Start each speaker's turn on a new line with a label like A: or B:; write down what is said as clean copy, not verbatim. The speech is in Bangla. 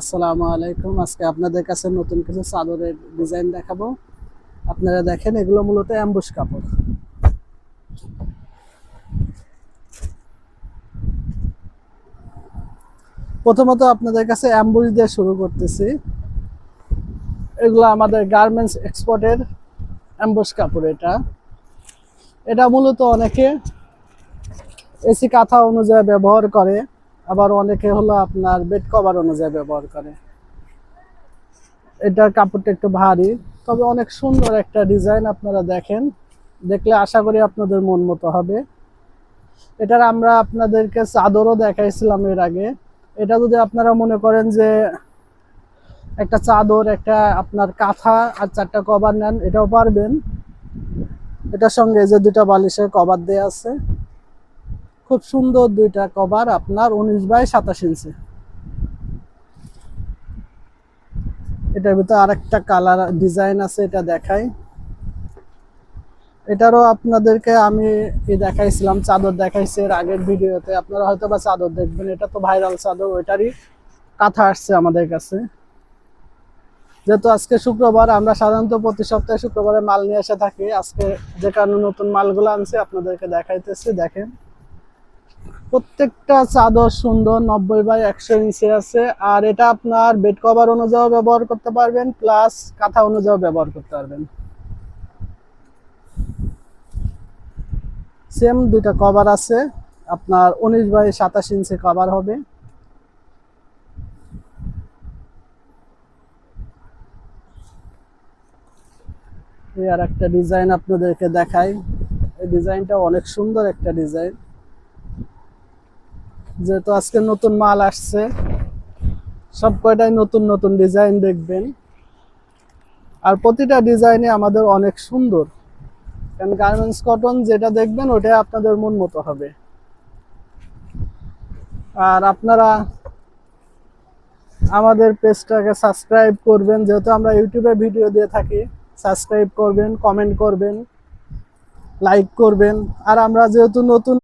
A: আসসালামু আলাইকুম। আজকে আপনাদের কাছে নতুন কিছু চাদরের ডিজাইন দেখাবো। আপনারা দেখেন, এগুলো মূলত অ্যাম্বুশ কাপড়। প্রথমত আপনাদের কাছে অ্যাম্বুশ দিয়ে শুরু করতেছি। এগুলো আমাদের গার্মেন্টস এক্সপোর্টের অ্যাম্বুশ কাপড়। এটা এটা মূলত অনেকে এসি কাঁথা অনুযায়ী ব্যবহার করে, আবার অনেকে হলো আপনার বেড কভার অনুযায়ী ব্যবহার করে। এটার কাপড়টা একটু ভারী, তবে অনেক সুন্দর একটা ডিজাইন। আপনারা দেখেন, দেখলে আশা করি আপনাদের মন মতো হবে। এটার আমরা আপনাদেরকে চাদরও দেখাইছিলাম এর আগে। এটা যদি আপনারা মনে করেন যে একটা চাদর, একটা আপনার কাঁথা আর 4টা কভার নেন, এটাও পারবেন। এটার সঙ্গে যে 2টা বালিশের কভার দেয়া আছে, খুব সুন্দর 2টা কভার, আপনার 19 বাই 27 ইঞ্চি। এটার ভিতরে আরেকটা কালার ডিজাইন আছে, এটা দেখাই। এটারও আপনাদেরকে আমি দেখাইছিলাম, চাদর দেখাইছি এর আগের ভিডিওতে। আপনারা হয়তো বা চাদর দেখবেন, এটা তো ভাইরাল চাদর, ওইটারই কাঁথা আসছে আমাদের কাছে। যেহেতু আজকে শুক্রবার, আমরা সাধারণত প্রতি সপ্তাহে শুক্রবারে মাল নিয়ে এসে থাকি। আজকে যে কারণে নতুন মালগুলো আনছি আপনাদেরকে দেখাইতেছি। দেখেন, প্রত্যেকটা চাদর সুন্দর, 90 বাই 100 ইঞ্চি আছে। আর এটা আপনার বেড কভার অনুযায়ী ব্যবহার করতে পারবেন, প্লাস কাঁথা অনুযায়ী ব্যবহার করতে পারবেন। সেম 2টা কভার আছে, আপনার 19 বাই 27 ইঞ্চি কভার হবে। এই আর একটা ডিজাইন আপনাদেরকে দেখাই। এই ডিজাইনটা অনেক সুন্দর একটা ডিজাইন। যেহেতু আজকে নতুন মাল আসছে, সব কয়টাই নতুন নতুন ডিজাইন দেখবেন। আর প্রতিটা ডিজাইনে আমাদের অনেক সুন্দর, কারণ গার্মেন্টস কটন যেটা দেখবেন ওটাই আপনাদের মন মতো হবে। আর আপনারা আমাদের পেজটাকে সাবস্ক্রাইব করবেন, যেহেতু আমরা ইউটিউবে ভিডিও দিয়ে থাকি। সাবস্ক্রাইব করবেন, কমেন্ট করবেন, লাইক করবেন। আর আমরা যেহেতু নতুন